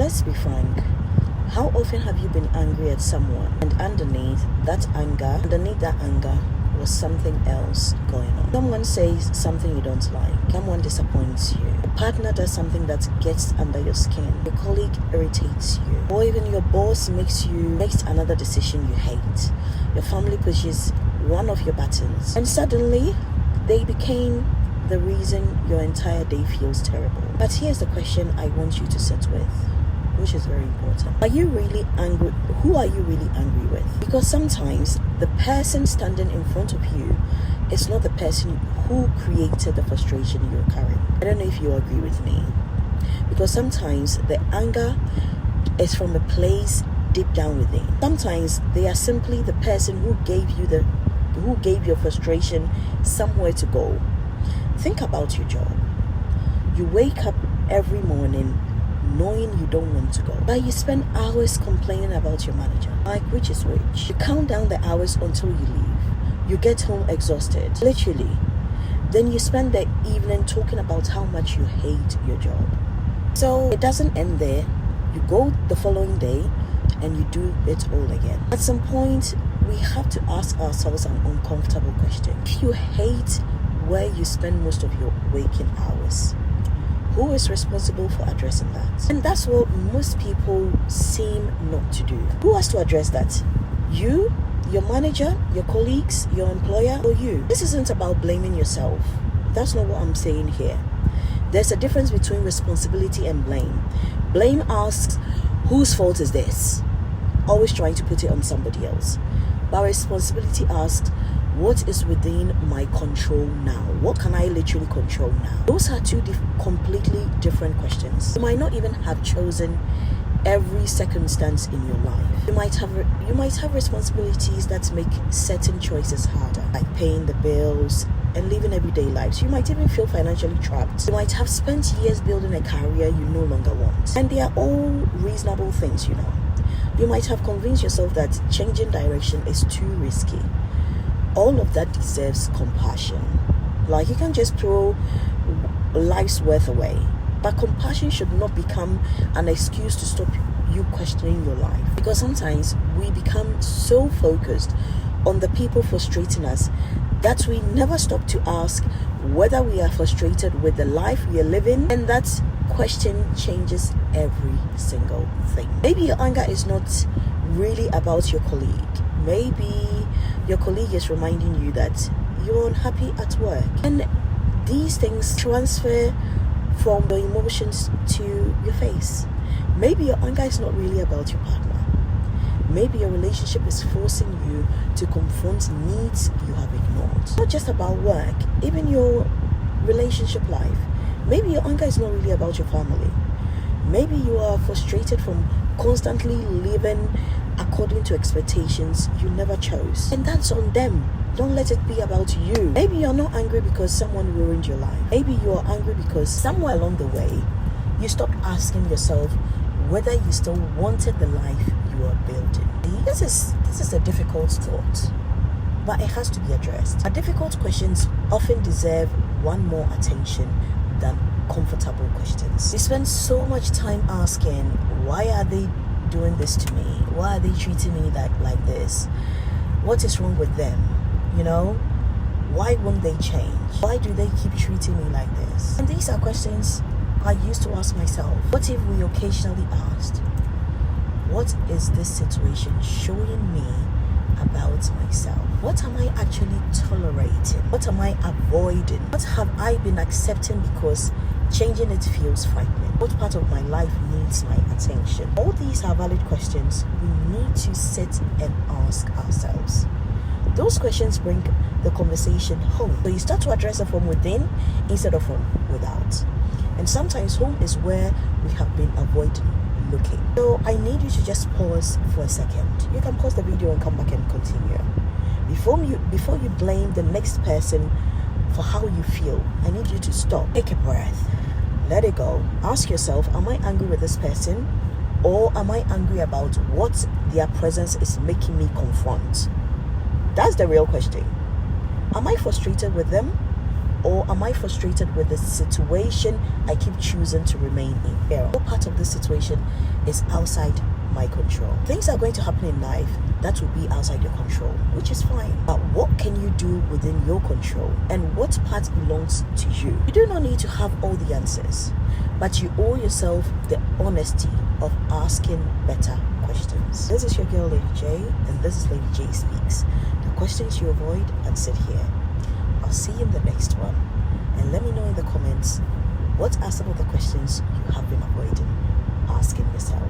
let's be frank. How often have you been angry at someone and underneath that anger was something else going on? Someone says something you don't like. Someone disappoints you. Your partner does something that gets under your skin. Your colleague irritates you. Or even your boss makes another decision you hate. Your family pushes one of your buttons. And suddenly, they became the reason your entire day feels terrible. But here's the question I want you to sit with, which is very important. Are you really angry? Who are you really angry with? Because sometimes the person standing in front of you is not the person who created the frustration you're carrying. I don't know if you agree with me. Because sometimes the anger is from a place deep down within. Sometimes they are simply the person who gave your frustration somewhere to go. Think about your job. You wake up every morning knowing you don't want to go, but you spend hours complaining about your manager, like which is which. You count down the hours until you leave. You get home exhausted, literally. Then you spend the evening talking about how much you hate your job. So it doesn't end there. You go the following day and you do it all again. At some point, we have to ask ourselves an uncomfortable question. If you hate where you spend most of your waking hours, who is responsible for addressing that? And that's what most people seem not to do. Who has to address that? You, your manager, your colleagues, your employer, or you? This isn't about blaming yourself. That's not what I'm saying here. There's a difference between responsibility and blame. Blame asks, whose fault is this? Always trying to put it on somebody else. But responsibility asks, what is within my control now? What can I literally control now? Those are two completely different questions. You might not even have chosen every circumstance in your life. You might have responsibilities that make certain choices harder, like paying the bills and living everyday lives. You might even feel financially trapped. You might have spent years building a career you no longer want. And they are all reasonable things, you know. You might have convinced yourself that changing direction is too risky. All of that deserves compassion. Like, you can't just throw life's worth away. But compassion should not become an excuse to stop you questioning your life. Because sometimes we become so focused on the people frustrating us that we never stop to ask whether we are frustrated with the life we are living. And that question changes every single thing. Maybe your anger is not really about your colleague. Maybe your colleague is reminding you that you're unhappy at work. And these things transfer from your emotions to your face. Maybe your anger is not really about your partner. Maybe your relationship is forcing you to confront needs you have ignored. It's not just about work, even your relationship life. Maybe your anger is not really about your family. Maybe you are frustrated from constantly living according to expectations you never chose. And that's on them. Don't let it be about you. Maybe you're not angry because someone ruined your life. Maybe you are angry because somewhere along the way, you stopped asking yourself whether you still wanted the life you are building. This is a difficult thought, but it has to be addressed. Our difficult questions often deserve one more attention than comfortable questions. We spend so much time asking, why are they doing this to me? Why are they treating me like this? What is wrong with them? You know, why won't they change? Why do they keep treating me like this? And these are questions I used to ask myself. What if we occasionally asked, what is this situation showing me about myself? What am I actually tolerating? What am I avoiding? What have I been accepting because changing it feels frightening? What part of my life needs my attention? All these are valid questions we need to sit and ask ourselves. Those questions bring the conversation home. So you start to address it from within instead of from without. And sometimes home is where we have been avoiding looking. So I need you to just pause for a second. You can pause the video and come back and continue. Before you blame the next person for how you feel, I need you to stop. Take a breath. Let it go. Ask yourself, am I angry with this person? Or am I angry about what their presence is making me confront? That's the real question. Am I frustrated with them? Or am I frustrated with the situation I keep choosing to remain in? No part of this situation is outside my control. Things are going to happen in life that will be outside your control, which is fine. But what can you do within your control? And what part belongs to you? You do not need to have all the answers, but you owe yourself the honesty of asking better questions. This is your girl Lady J, and this is Lady J Speaks. The questions you avoid and sit here. I'll see you in the next one. And let me know in the comments, what are some of the questions you have been avoiding asking yourself?